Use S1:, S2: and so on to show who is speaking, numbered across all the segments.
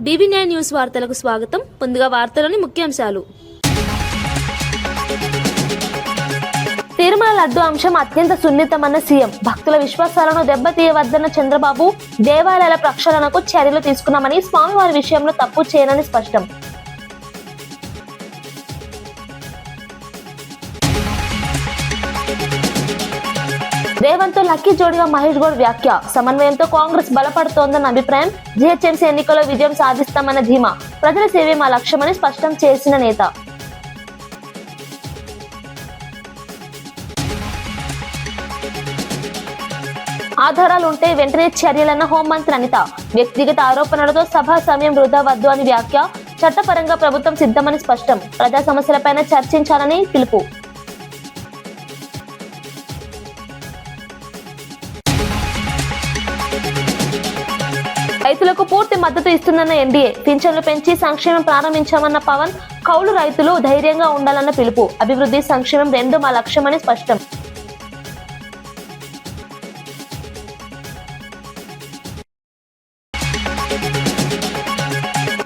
S1: బీబీ9 news వార్తలకు స్వాగతం. ముందుగా వార్తలోని ముఖ్యాంశాలు. తిరుమల లడ్డు అంశం అత్యంత సున్నితమన్న సీఎం. భక్తుల విశ్వాసాలను దెబ్బతీయవద్దన్న చంద్రబాబు. దేవాలయాల ప్రక్షాళనకు చర్యలు తీసుకున్నామని, స్వామివారి విషయంలో తప్పు చేయనని స్పష్టం. రేవంత్ తో లక్కీ జోడిగా మహేష్ గౌడ్ వ్యాఖ్య. సమన్వయంతో కాంగ్రెస్ బలపడుతోందన్న అభిప్రాయం. జీహెచ్ఎంసీ ఎన్నికల్లో విజయం సాధిస్తామన్న ధీమా. ప్రజల సేవే మా లక్ష్యమని స్పష్టం చేసిన నేత. ఆధారాలుంటే వెంటనే చర్యలన్న హోంమంత్రి అనిత. వ్యక్తిగత ఆరోపణలతో సభా సమయం వృధా వద్దు అని వ్యాఖ్య. చట్టపరంగా ప్రభుత్వం సిద్ధమని స్పష్టం. ప్రజా సమస్యలపైన చర్చించాలని పిలుపు. రైతులకు పూర్తి మద్దతు ఇస్తుందన్న ఎన్డీఏ. పింఛన్లు పెంచి సంక్షేమం ప్రారంభించామన్న పవన్. కౌలు రైతులు ధైర్యంగా ఉండాలన్న పిలుపు. అభివృద్ధి సంక్షేమం రెండు మా లక్ష్యమని స్పష్టం.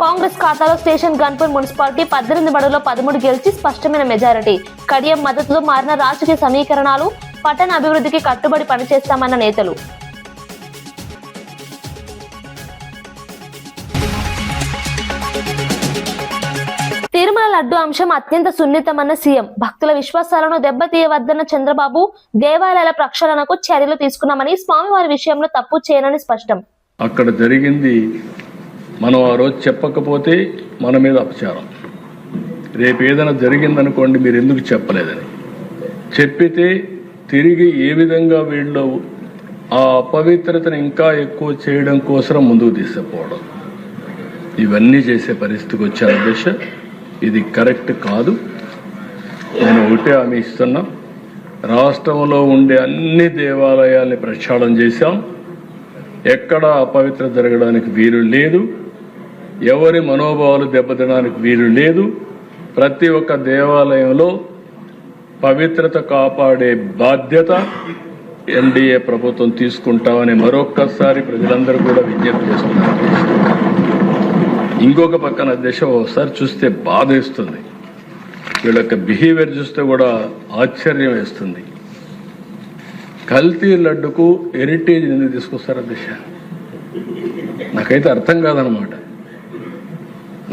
S1: కాంగ్రెస్ ఖాతాలో స్టేషన్ గన్పూర్ మున్సిపాలిటీ 18 బడుల్లో 13 గెలిచి స్పష్టమైన మెజారిటీ. కడియం మద్దతుతో మారిన రాజకీయ సమీకరణాలు. పట్టణ అభివృద్ధికి కట్టుబడి పనిచేస్తామన్న నేతలు. తిరుమల లడ్డు అంశం అత్యంత సున్నితమన్న సీఎం. భక్తుల విశ్వాసాలను దెబ్బతీయవద్దన్న చంద్రబాబు. దేవాలయాల ప్రక్షాళనకు చర్యలు తీసుకున్నామని, స్వామివారి విషయంలో తప్పు చేయనని స్పష్టం.
S2: అక్కడ జరిగింది మనం ఆ రోజు చెప్పకపోతే మన మీద అపచారం. రేపు ఏదైనా జరిగిందనుకోండి, మీరు ఎందుకు చెప్పలేదని చెప్పితే తిరిగి ఏ విధంగా వీళ్ళు ఆ అపవిత్రతను ఇంకా ఎక్కువ చేయడం కోసం ముందుకు తీసుకుపోవడం, ఇవన్నీ చేసే పరిస్థితికి వచ్చే దిశ ఇది కరెక్ట్ కాదు. నేను ఒకటే హామీ ఇస్తున్నా, రాష్ట్రంలో ఉండే అన్ని దేవాలయాల్ని ప్రక్షాళన చేశాం. ఎక్కడ అపవిత్రత జరగడానికి వీలు లేదు, ఎవరి మనోభావాలు దెబ్బతినడానికి వీలు లేదు. ప్రతి ఒక్క దేవాలయంలో పవిత్రత కాపాడే బాధ్యత ఎన్డీఏ ప్రభుత్వం తీసుకుంటామని మరొక్కసారి ప్రజలందరూ కూడా విజ్ఞప్తి చేస్తున్నారు. ఇంకొక పక్కన దిశ ఒకసారి చూస్తే బాధ వేస్తుంది, వీళ్ళ యొక్క బిహేవియర్ చూస్తే కూడా ఆశ్చర్యం వేస్తుంది. కల్తీ లడ్డుకు హెరిటేజ్ ఎందుకు తీసుకొస్తారా దిశ? నాకైతే అర్థం కాదనమాట.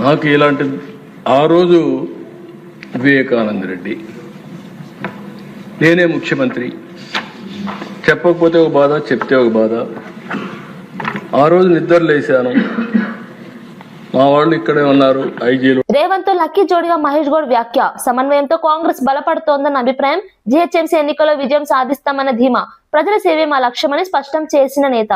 S2: నాకు ఇలాంటి ఆ రోజు వివేకానంద రెడ్డి, నేనే ముఖ్యమంత్రి, చెప్పకపోతే ఒక బాధ, చెప్తే ఒక బాధ. ఆ రోజు నిద్రలేశాను, మా వాళ్ళు ఇక్కడే ఉన్నారు ఐజీలు.
S1: రేవంత్ తో లక్కీ జోడిగా మహేష్ గౌడ్ వ్యాఖ్య. సమన్వయంతో కాంగ్రెస్ బలపడుతోందన్న అభిప్రాయం. జీహెచ్ఎంసీ ఎన్నికల్లో విజయం సాధిస్తామన్న ధీమా. ప్రజల సేవే మా లక్ష్యమని స్పష్టం చేసిన నేత.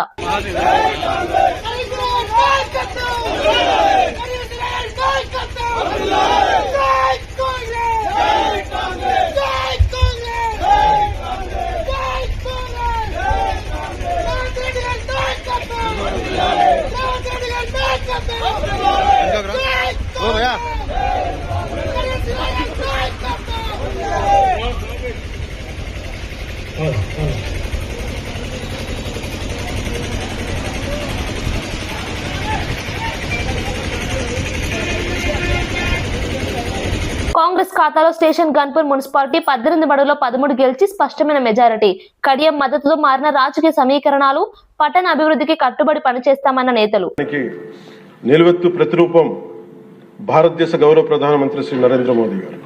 S1: కాంగ్రెస్ ఖాతాలో స్టేషన్ గన్పూర్ మున్సిపాలిటీ 18 బడుల్లో 13 గెలిచి స్పష్టమైన మెజారిటీ. కడియం మద్దతుతో మారిన రాజకీయ సమీకరణాలు. పట్టణ అభివృద్ధికి కట్టుబడి పనిచేస్తామన్న నేతలు.
S3: నిలువెత్తు ప్రతిరూపం భారతదేశ గౌరవ ప్రధానమంత్రి శ్రీ నరేంద్ర మోదీ గారు.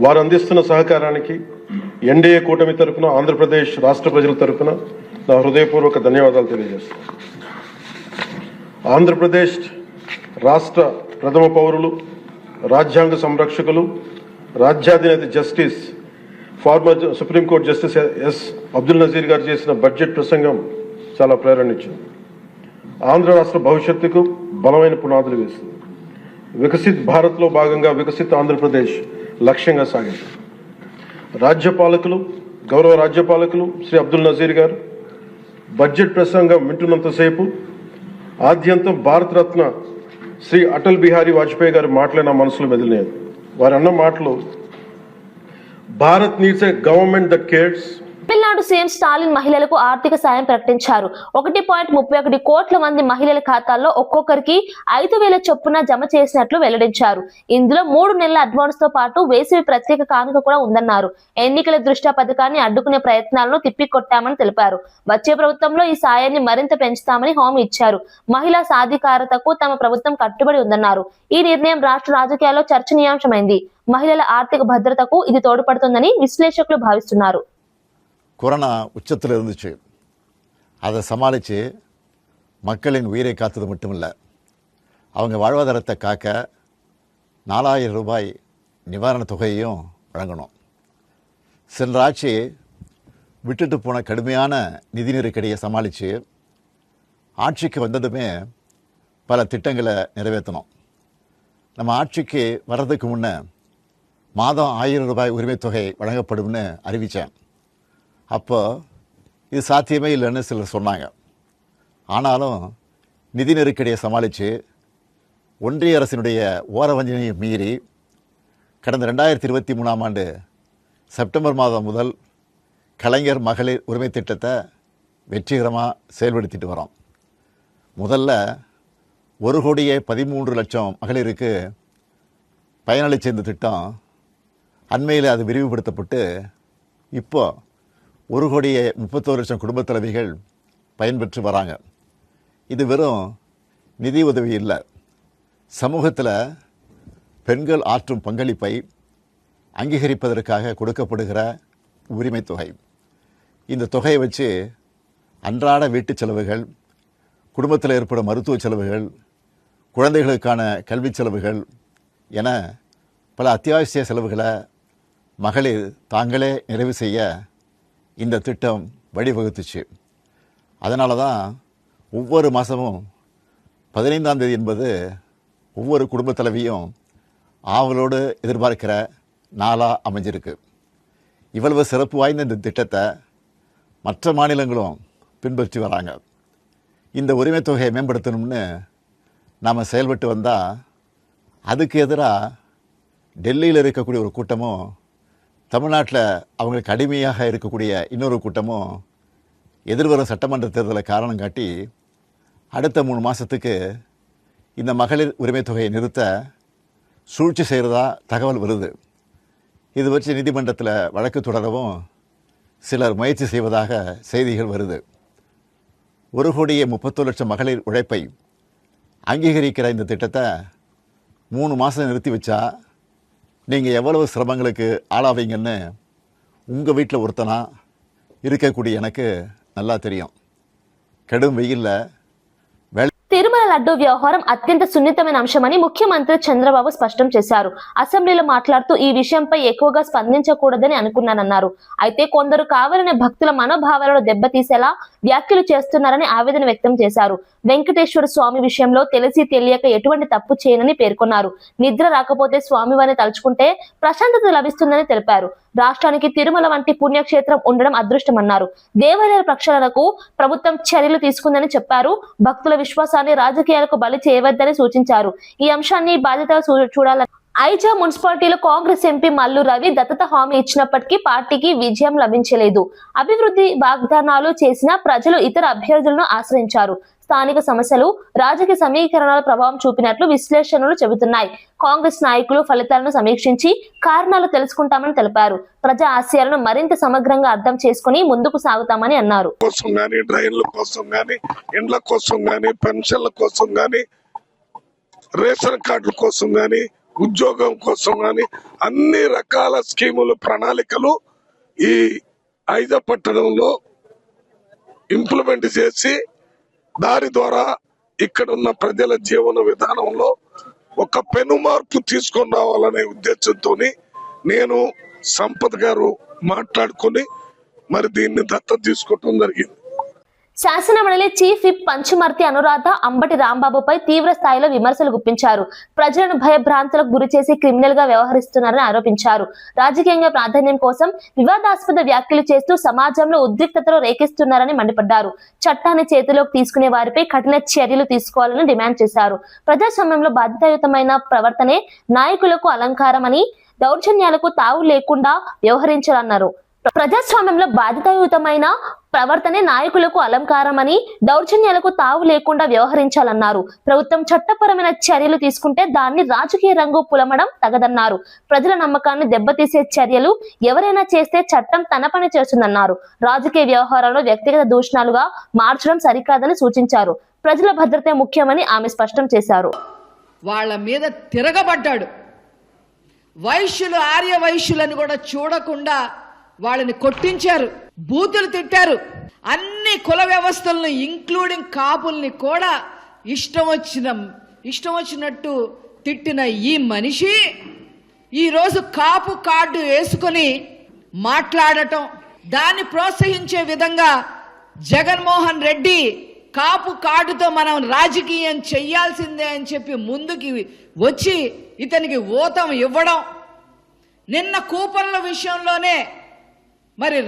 S3: వారు అందిస్తున్న సహకారానికి ఎన్డీఏ కూటమి తరఫున, ఆంధ్రప్రదేశ్ రాష్ట్ర ప్రజల తరఫున నా హృదయపూర్వక ధన్యవాదాలు తెలియజేస్తున్నాను. ఆంధ్రప్రదేశ్ రాష్ట్ర ప్రథమ పౌరులు, రాజ్యాంగ సంరక్షకులు, రాజ్యాధినేత justice former Supreme Court justice S Abdul Nazeer గారు చేసిన బడ్జెట్ ప్రసంగం చాలా ప్రేరణ ఇచ్చింది. ఆంధ్ర రాష్ట్ర భవిష్యత్తుకు బలమైన పునాదులు వేస్తుంది. వికసిత్ భారత్లో భాగంగా వికసిత్ ఆంధ్రప్రదేశ్ లక్ష్యంగా సాగింది. గౌరవ రాజ్యపాలకులు శ్రీ అబ్దుల్ నజీర్ గారు బడ్జెట్ ప్రసంగం వింటున్నంతసేపు ఆద్యంతం భారతరత్న శ్రీ అటల్ బిహారీ వాజ్పేయి గారు మాటలే నా మనసులో మెదిలినాయి. వారు అన్న మాటలు, Bharat needs a government that cares,
S1: Tamil Nadu CM Stalin మహిళలకు ఆర్థిక సాయం ప్రకటించారు. 1.31 కోట్ల మంది మహిళల ఖాతాల్లో ఒక్కొక్కరికి 5,000 చొప్పున జమ చేసినట్లు వెల్లడించారు. ఇందులో 3 నెలల అడ్వాన్స్ తో పాటు వేసవి ప్రత్యేక కానుక కూడా ఉందన్నారు. ఎన్నికల దృష్ట్యా పథకాన్ని అడ్డుకునే ప్రయత్నాలను తిప్పికొట్టామని తెలిపారు. వచ్చే ప్రభుత్వంలో ఈ సాయాన్ని మరింత పెంచుతామని హామీ ఇచ్చారు. మహిళా సాధికారతకు తమ ప్రభుత్వం కట్టుబడి ఉందన్నారు. ఈ నిర్ణయం రాష్ట్ర రాజకీయాల్లో చర్చనీయాంశమైంది. మహిళల ఆర్థిక భద్రతకు ఇది తోడ్పడుతుందని విశ్లేషకులు భావిస్తున్నారు.
S4: கொரோனா உச்சத்தில் இருந்துச்சு. அதை சமாளித்து மக்களின் உயிரை காத்தது மட்டுமில்லை, அவங்க வாழ்வாதாரத்தை காக்க 4,000 ரூபாய் நிவாரணத் தொகையையும் வழங்கணும். சென்ற ஆட்சி விட்டுட்டு போன கடுமையான நிதி நெருக்கடியை சமாளித்து ஆட்சிக்கு வந்ததுமே பல திட்டங்களை நிறைவேற்றணும். நம்ம ஆட்சிக்கு வர்றதுக்கு முன்னே மாதம் 1,000 ரூபாய் உரிமைத் தொகை வழங்கப்படும்னு அறிவித்தேன். அப்போ இது சாத்தியமே இல்லைன்னு சிலர் சொன்னாங்க. ஆனாலும் நிதி நெருக்கடியை சமாளித்து ஒன்றிய அரசினுடைய ஓரவஞ்சனையை மீறி கடந்த 2023ஆம் ஆண்டு செப்டம்பர் மாதம் முதல் கலைஞர் மகளிர் உரிமை திட்டத்தை வெற்றிகரமாக செயல்படுத்திட்டு வரோம். முதல்ல 1,13,00,000 மகளிருக்கு பயனளித்த இந்த திட்டம் அண்மையில் அது விரிவுபடுத்தப்பட்டு இப்போ 1,31,00,000 குடும்பத் தலைவிகள் பயன்பெற்று வராங்க. இது வெறும் நிதி உதவி இல்லை, சமூகத்தில் பெண்கள் ஆற்றும் பங்களிப்பை அங்கீகரிப்பதற்காக கொடுக்கப்படுகிற உரிமை தொகை. இந்த தொகையை வச்சு அன்றாட வீட்டு செலவுகள், குடும்பத்தில் ஏற்படும் மருத்துவ செலவுகள், குழந்தைகளுக்கான கல்வி செலவுகள் என பல அத்தியாவசிய செலவுகளை மகளிர் தாங்களே நிறைவு செய்ய இந்த திட்டம் வழிவகுத்துச்சு. அதனால தான் ஒவ்வொரு மாதமும் 15ஆம் தேதி என்பது ஒவ்வொரு குடும்ப தலைவியும் ஆவலோடு எதிர்பார்க்கிற நாளாக அமைஞ்சிருக்கு. இவ்வளவு சிறப்பு வாய்ந்த இந்த திட்டத்தை மற்ற மாநிலங்களும் பின்பற்றி வராங்க. இந்த உரிமை தொகையை மேம்படுத்தணும்னு நாம் செயல்பட்டு வந்தால் அதுக்கு எதிராக டெல்லியில் இருக்கக்கூடிய ஒரு கூட்டமும் தமிழ்நாட்டில் அவங்களுக்கு அடிமையாக இருக்கக்கூடிய இன்னொரு கூட்டமும் எதிர்வரும் சட்டமன்ற தேர்தலை காரணம் காட்டி அடுத்த 3 மாதத்துக்கு இந்த மகளிர் உரிமை தொகையை நிறுத்த சூழ்ச்சி செய்கிறதா தகவல் வருது. இது வச்சு நீதிமன்றத்தில் வழக்கு தொடரவும் சிலர் முயற்சி செய்வதாக செய்திகள் வருது. 1,31,00,000 மகளிர் உழைப்பை அங்கீகரிக்கிற இந்த திட்டத்தை 3 மாதம் நிறுத்தி வச்சா நீங்கள் எவ்வளவு சிரமங்களுக்கு ஆளாவீங்கன்னு உங்கள் வீட்டில் ஒருத்தனா இருக்கக்கூடிய எனக்கு நல்லா தெரியும். கடும் வெயிலில்
S1: తిరుమల లడ్డూ వ్యవహారం అత్యంత సున్నితమైన అంశమని ముఖ్యమంత్రి చంద్రబాబు స్పష్టం చేశారు. అసెంబ్లీలో మాట్లాడుతూ ఈ విషయంపై ఎక్కువగా స్పందించకూడదని అనుకున్నానన్నారు. అయితే కొందరు కావాలనే భక్తుల మనోభావాలను దెబ్బతీసేలా వ్యాఖ్యలు చేస్తున్నారని ఆవేదన వ్యక్తం చేశారు. వెంకటేశ్వర స్వామి విషయంలో తెలిసి తెలియక ఎటువంటి తప్పు చేయనని పేర్కొన్నారు. నిద్ర రాకపోతే స్వామివారిని తలుచుకుంటే ప్రశాంతత లభిస్తుందని తెలిపారు. రాష్ట్రానికి తిరుమల వంటి పుణ్యక్షేత్రం ఉండడం అదృష్టమన్నారు. దేవాలయాల ప్రక్షాళనకు ప్రభుత్వం చర్యలు తీసుకుందని చెప్పారు. భక్తుల విశ్వాసాన్ని రాజకీయాలకు బలి చేయవద్దని సూచించారు. ఈ అంశాన్ని బాధ్యతగా చూడాలని ఐజా మున్సిపాలిటీలో కాంగ్రెస్ ఎంపీ మల్లు రవి దత్తత హామీ ఇచ్చినప్పటికీ పార్టీకి విజయం లభించలేదు. అభివృద్ధి వాగ్దానాలు చేసిన ప్రజలు ఇతర అభ్యర్థులను ఆశ్రయించారు. స్థానిక సమస్యలు రాజకీయ సమీకరణాల ప్రభావం చూపినట్లు విశ్లేషణలు చెబుతున్నాయి. కాంగ్రెస్ నాయకులు ఫలితాలను సమీక్షించి కారణాలు తెలుసుకుంటామని తెలిపారు. ప్రజా ఆశయాలను మరింత సమగ్రంగా అర్థం చేసుకుని ముందుకు సాగుతామని అన్నారు.
S5: డ్రైన్ల కోసం గానీ, ఇండ్ల కోసం గానీ, పెన్షన్ల కోసం గానీ, రేషన్ కార్డుల కోసం గానీ, ఉద్యోగం కోసం గానీ అన్ని రకాల స్కీములు, ప్రణాళికలు ఈ ఐజా పట్టణంలో ఇంప్లిమెంట్ చేసి దాని ద్వారా ఇక్కడున్న ప్రజల జీవన విధానంలో ఒక పెను మార్పు తీసుకొని రావాలనే ఉద్దేశంతో నేను సంపత్ గారు మాట్లాడుకుని మరి దీన్ని దత్తత తీసుకోవటం జరిగింది.
S1: శాసనమండలి చీఫ్ విప్ పంచుమర్తి అనురాధ అంబటి రాంబాబుపై తీవ్ర స్థాయిలో విమర్శలు గుప్పించారు. ప్రజలను భయభ్రాంతులకు గురి చేసి క్రిమినల్ గా వ్యవహరిస్తున్నారని ఆరోపించారు. రాజకీయంగా ప్రాధాన్యం కోసం వివాదాస్పద వ్యాఖ్యలు చేస్తూ సమాజంలో ఉద్రిక్తతలు రేకిస్తున్నారని మండిపడ్డారు. చట్టాన్ని చేతిలోకి తీసుకునే వారిపై కఠిన చర్యలు తీసుకోవాలని డిమాండ్ చేశారు. ప్రజాస్వామ్యంలో బాధ్యతాయుతమైన ప్రవర్తనే నాయకులకు అలంకారమని, దౌర్జన్యాలకు తావు లేకుండా వ్యవహరించాలన్నారు. ప్రజాస్వామ్యంలో బాధ్యతాయుతమైన ప్రవర్తనే నాయకులకు అలంకారమని, దౌర్జన్యాలకు తావు లేకుండా వ్యవహరించాలన్నారు. ప్రభుత్వం చట్టపరమైన చర్యలు తీసుకుంటే దాన్ని రాజకీయ రంగు పులమడం తగదన్నారు. ప్రజల నమ్మకాన్ని దెబ్బతీసే చర్యలు ఎవరైనా చేస్తే చట్టం తన పని చేస్తుందన్నారు. రాజకీయ వ్యవహారాలను వ్యక్తిగత దూషణలుగా మార్చడం సరికాదని సూచించారు. ప్రజల భద్రతే ముఖ్యమని ఆమె స్పష్టం చేశారు.
S6: వాళ్ళ మీద తిరగబడ్డాడు. వైశ్యులు, ఆర్య వైశ్యులను కూడా చూడకుండా వాళ్ళని కొట్టించారు, బూతులు తిట్టారు. అన్ని కుల వ్యవస్థలను ఇంక్లూడింగ్ కాపుల్ని కూడా ఇష్టం వచ్చినట్టు తిట్టిన ఈ మనిషి ఈరోజు కాపు కార్డు వేసుకొని మాట్లాడటం, దాన్ని ప్రోత్సహించే విధంగా జగన్మోహన్ రెడ్డి కాపు కార్డుతో మనం రాజకీయం చెయ్యాల్సిందే అని చెప్పి ముందుకి వచ్చి ఇతనికి ఊతం ఇవ్వడం, నిన్న కూపన్ల విషయంలోనే మరి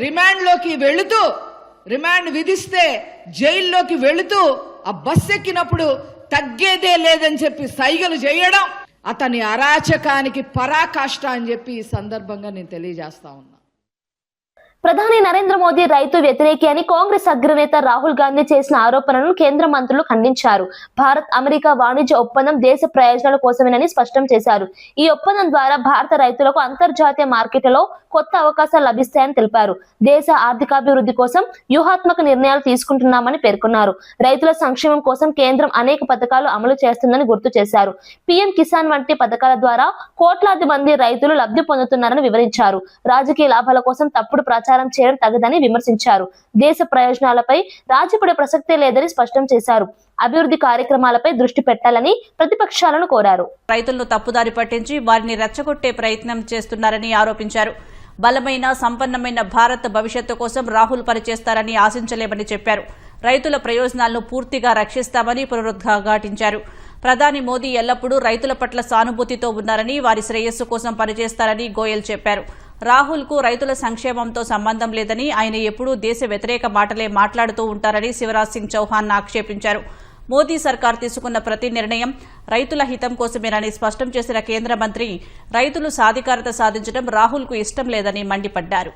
S6: రిమాండ్ విధిస్తే జైల్లోకి వెళుతూ ఆ బస్ ఎక్కినప్పుడు తగ్గేదే లేదని చెప్పి సైగలు చేయడం అతని అరాచకానికి పరాకాష్ట అని చెప్పి ఈ సందర్భంగా నేను తెలియజేస్తా ఉన్నా.
S1: ప్రధాని నరేంద్ర మోదీ రైతు వ్యతిరేకి అని కాంగ్రెస్ అగ్రనేత రాహుల్ గాంధీ చేసిన ఆరోపణలను కేంద్ర మంత్రులు ఖండించారు. భారత్ అమెరికా వాణిజ్య ఒప్పందం దేశ ప్రయోజనాల కోసమేనని స్పష్టం చేశారు. ఈ ఒప్పందం ద్వారా భారత రైతులకు అంతర్జాతీయ మార్కెట్లలో కొత్త అవకాశాలు లభిస్తాయని తెలిపారు. దేశ ఆర్థికాభివృద్ధి కోసం వ్యూహాత్మక నిర్ణయాలు తీసుకుంటున్నామని పేర్కొన్నారు. రైతుల సంక్షేమం కోసం కేంద్రం అనేక పథకాలు అమలు చేస్తుందని గుర్తు చేశారు. పీఎం కిసాన్ వంటి పథకాల ద్వారా కోట్లాది మంది రైతులు లబ్ధి పొందుతున్నారని వివరించారు. రాజకీయ లాభాల కోసం తప్పుడు ప్రచారం చేయడం తగదని విమర్శించారు. దేశ ప్రయోజనాలపై రాజీపడే ప్రసక్తే లేదని స్పష్టం చేశారు. అభివృద్ధి కార్యక్రమాలపై దృష్టి పెట్టాలని ప్రతిపక్షాలను కోరారు.
S7: రైతులను తప్పుదారి పట్టించి వారిని రెచ్చగొట్టే ప్రయత్నం చేస్తున్నారని ఆరోపించారు. బలమైన సంపన్నమైన భారత్ భవిష్యత్తు కోసం రాహుల్ పనిచేస్తారని ఆశించలేమని చెప్పారు. రైతుల ప్రయోజనాలను పూర్తిగా రక్షిస్తామని పునరుద్ఘాటించారు. ప్రధాని మోదీ ఎల్లప్పుడూ రైతుల పట్ల సానుభూతితో ఉన్నారని, వారి శ్రేయస్సు కోసం పనిచేస్తారని గోయల్ చెప్పారు. రాహుల్ కు రైతుల సంక్షేమంతో సంబంధం లేదని, ఆయన ఎప్పుడూ దేశ వ్యతిరేక మాటలే మాట్లాడుతూ ఉంటారని శివరాజ్ సింగ్ చౌహాన్ ఆక్షేపించారు. మోదీ సర్కార్ తీసుకున్న ప్రతి నిర్ణయం రైతుల హితం కోసమేనని స్పష్టం చేసిన కేంద్ర మంత్రి, రైతులు సాధికారత సాధించడం రాహుల్ కు ఇష్టం లేదని మండిపడ్డారు.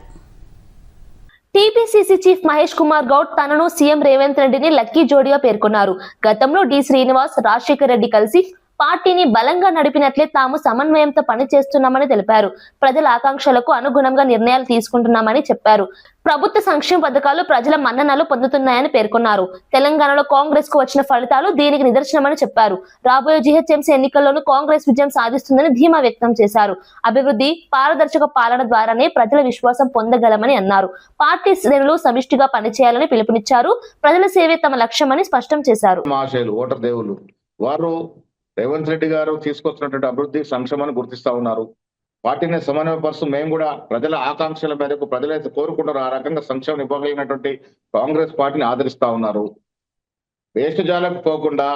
S1: టీపీసీసీ చీఫ్ మహేష్ కుమార్ గౌడ్ తనను సీఎం రేవంత్ రెడ్డిని లక్కీ జోడీగా పేర్కొన్నారు. గతంలో డి శ్రీనివాస్, రాజశేఖర్ రెడ్డి కలిసి పార్టీని బలంగా నడిపినట్లే తాము సమన్వయంతో పనిచేస్తున్నామని తెలిపారు. ప్రజల ఆకాంక్షలకు అనుగుణంగా నిర్ణయాలు తీసుకుంటున్నామని చెప్పారు. ప్రభుత్వ సంక్షేమ పథకాలు ప్రజల మన్ననలు పొందుతున్నాయని పేర్కొన్నారు. తెలంగాణలో కాంగ్రెస్ కు వచ్చిన ఫలితాలు దీనికి నిదర్శనమని చెప్పారు. రాబోయే జీహెచ్ఎంసీ ఎన్నికల్లోనూ కాంగ్రెస్ విజయం సాధిస్తుందని ధీమా వ్యక్తం చేశారు. అభివృద్ధి, పారదర్శక పాలన ద్వారానే ప్రజల విశ్వాసం పొందగలమని అన్నారు. పార్టీ శ్రేణులు సమిష్టిగా పనిచేయాలని పిలుపునిచ్చారు. ప్రజల సేవే తమ లక్ష్యమని స్పష్టం చేశారు.
S8: రేవంత్ రెడ్డి గారు తీసుకొచ్చినటువంటి అభివృద్ధి సంక్షేమాన్ని గుర్తిస్తా ఉన్నారు. పార్టీని సమన్వయపరుస్తూ మేము కూడా ప్రజల ఆకాంక్షల మేరకు ప్రజలైతే కోరుకుంటారు ఆ రకంగా సంక్షేమం ఇవ్వగలిగినటువంటి కాంగ్రెస్ పార్టీని ఆదరిస్తా ఉన్నారు. వేస్ట్ జాలకు పోకుండా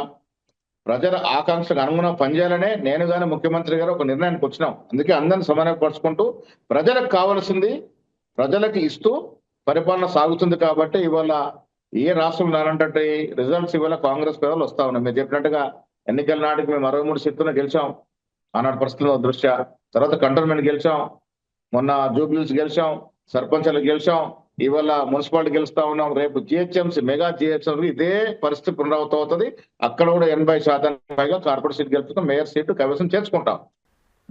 S8: ప్రజల ఆకాంక్షకు అనుగుణంగా పనిచేయాలనే నేను కానీ ముఖ్యమంత్రి గారు ఒక నిర్ణయానికి వచ్చినాం. అందుకే అందరిని సమన్వయపరుచుకుంటూ ప్రజలకు కావాల్సింది ప్రజలకు ఇస్తూ పరిపాలన సాగుతుంది. కాబట్టి ఇవాళ ఏ రాష్ట్రంలో రానంటే రిజల్ట్స్ ఇవాళ కాంగ్రెస్ పేదలు వస్తా ఉన్నాయి. మీరు చెప్పినట్టుగా ఎన్నికల నాటికి మేము 63 సీట్లను గెలిచాం ఆనాటి పరిస్థితుల దృష్ట్యా. తర్వాత కంటోన్మెంట్ గెలిచాం, మొన్న జూబ్లీస్ గెలిచాం, సర్పంచ్లు గెలిచాం, ఇవాళ మున్సిపాలిటీ గెలుస్తా ఉన్నాం. రేపు జిహెచ్ఎంసీ, మెగా జిహెచ్ఎంసీ ఇదే పరిస్థితి పునరావృతం అవుతుంది. అక్కడ కూడా 80% పైగా కార్పొరేట్ సీట్ గెలుపుతాం, మేయర్ సీటు కైవసం చేసుకుంటాం.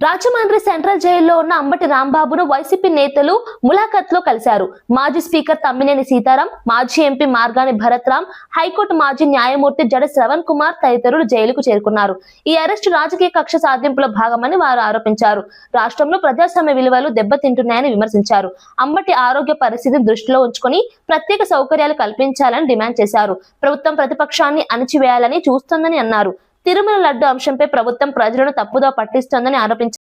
S1: రాజమండ్రి సెంట్రల్ జైల్లో ఉన్న అంబటి రాంబాబును వైసీపీ నేతలు ములాఖత్ లో కలిశారు. మాజీ స్పీకర్ తమ్మినేని సీతారాం, మాజీ ఎంపీ మార్గాని భరత్ రామ్, హైకోర్టు మాజీ న్యాయమూర్తి జడ శ్రవణ్ కుమార్ తదితరులు జైలుకు చేరుకున్నారు. ఈ అరెస్టు రాజకీయ కక్ష సాధింపులో భాగమని వారు ఆరోపించారు. రాష్ట్రంలో ప్రజాస్వామ్య విలువలు దెబ్బతింటున్నాయని విమర్శించారు. అంబటి ఆరోగ్య పరిస్థితిని దృష్టిలో ఉంచుకొని ప్రత్యేక సౌకర్యాలు కల్పించాలని డిమాండ్ చేశారు. ప్రభుత్వం ప్రతిపక్షాన్ని అణిచివేయాలని చూస్తోందని అన్నారు. తిరుమల లడ్డు అంశంపై ప్రభుత్వం ప్రజలను తప్పుదో పట్టిస్తోందని ఆరోపించారు.